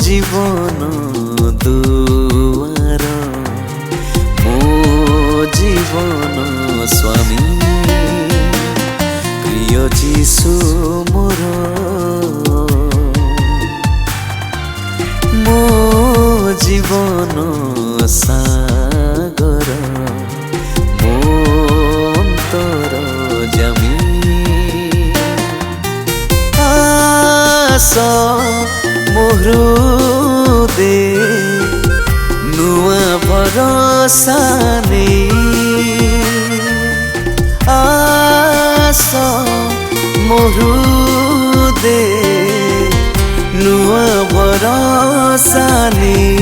जीवन दुआर मो जीवन स्वामी प्रिय जीशु मोर मो जीवन सागर मो अंतर जमी आशा मो हृदय नुआ भरोसा नहीं आशा मो हृदय नुआ भरोसा नहीं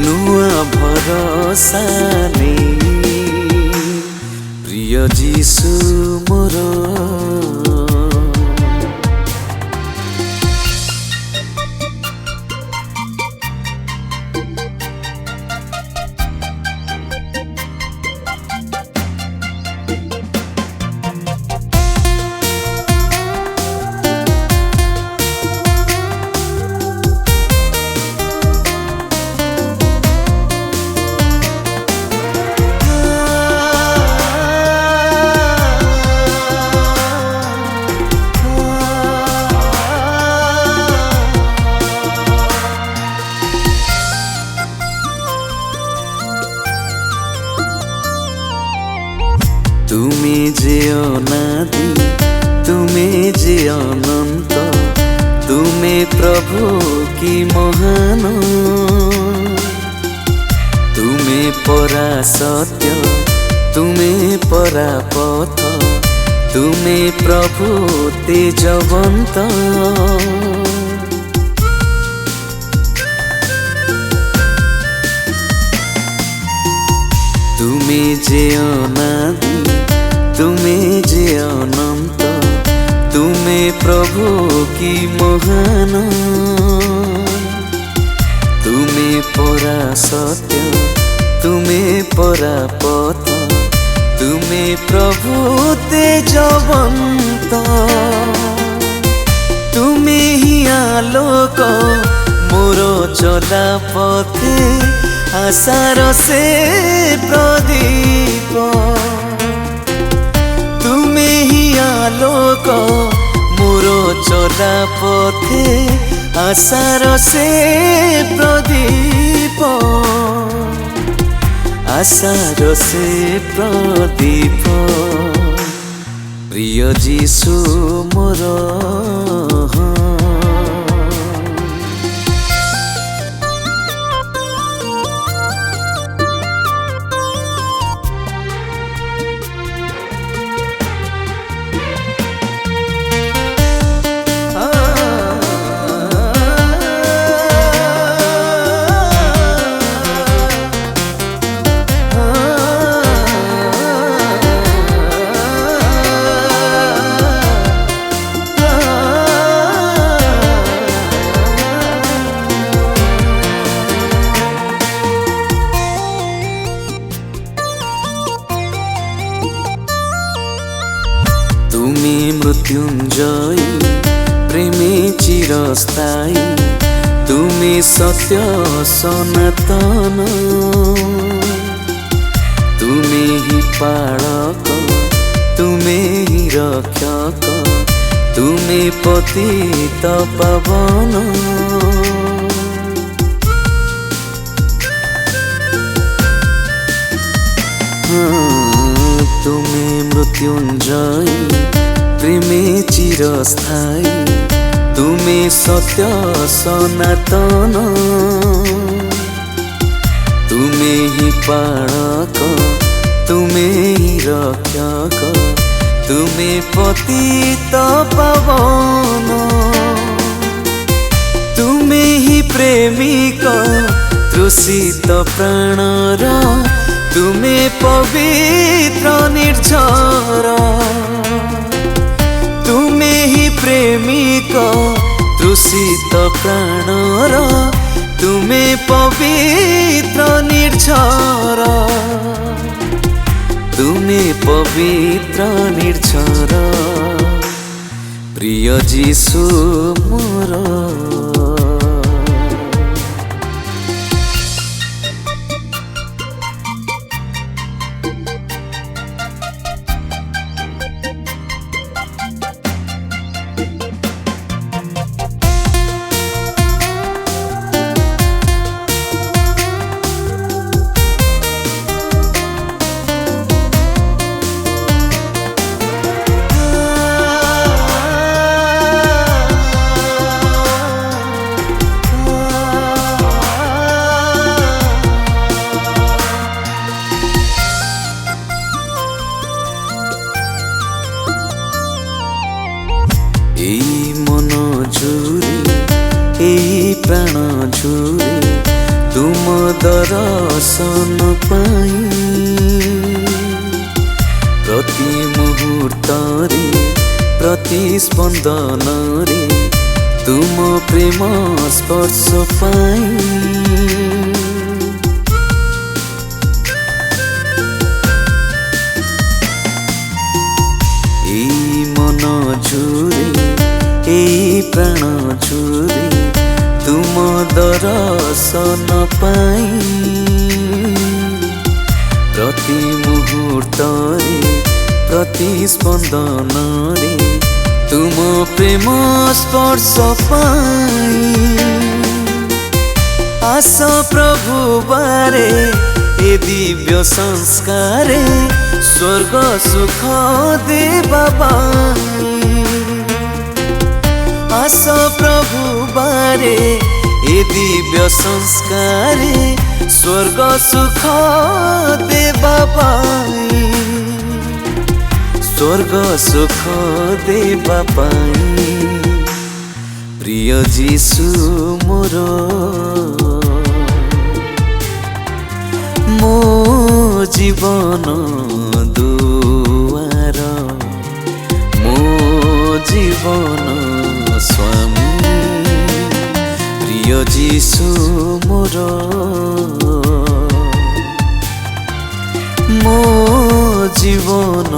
नुआ भरोसा नहीं प्रिय जीशु मोर तुम्हें जे अनादि तुम्हें जे अनंत तुम्हें प्रभु की महान तुम्हें परा सत्य तुम्हें परा पथ तुम्हें प्रभु तेजवंत तुम्हें जे अनादि तुम्हें जे अनंत तुम्हें प्रभु की महान तुम्हें परा सत्य तुम्हें परा पथ तुम्हें प्रभु तेजवंत तुम्हें ही आलोक मोर चला पथे आशार से प्रदीप तुम्हें ही आलोक मोर चला पथे आशार से प्रदीप आशार से प्रदीप प्रिय जीशु मोर तुम्हें मृत्युंजयी प्रेमी चिरस्थायी तुम्हें सत्य सनातन तुम्हें ही पालक तुम्हें ही रक्षक तुम्हें पतित पावन तुम्हें मृत्युंजयी प्रेमी चिरस्थायी तुम्हें सत्य सनातन तुम्हें ही पालक तुम्हें ही रक्षक तुम्हें पतित पावन तुम्हें ही प्रेमिक तृषित प्राणर तुम्हें पवित्र निर्झर तुम्हें ही प्रेमिक तृषित प्राणर तुम्हें पवित्र निर्झर तुम्हें पवित्र निर्झर प्रिय जीशु मोर। এই মন ঝুরি এই প্রাণ ঝুরি তুম দর্শন পাই প্রতি মুহূর্তরে প্রতি স্পন্দনরে তুম প্রেম স্পর্শ পাই। এই মন ঝুরি এই প্রাণ ঝুরি তুম দর্শন পাই প্রতি মুহূর্তরে প্রতি স্পন্দনরে তুম প্রেম স্পর্শ পাই। আস প্রভু বারে এ দিব্য সংস্কারে স্বর্গ সুখ দেবা পাই। আস প্রভু বারে এ দিব্য সংস্কারে স্বর্গ সুখ দেবা পাই। স্বর্গ সুখ দেবা পাই। প্রিয় যীশু মোর মো জীবন দুয়ার মো জীবন স্বামী। প্রিয় যীশু মোর মো জীবন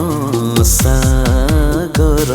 সাগর।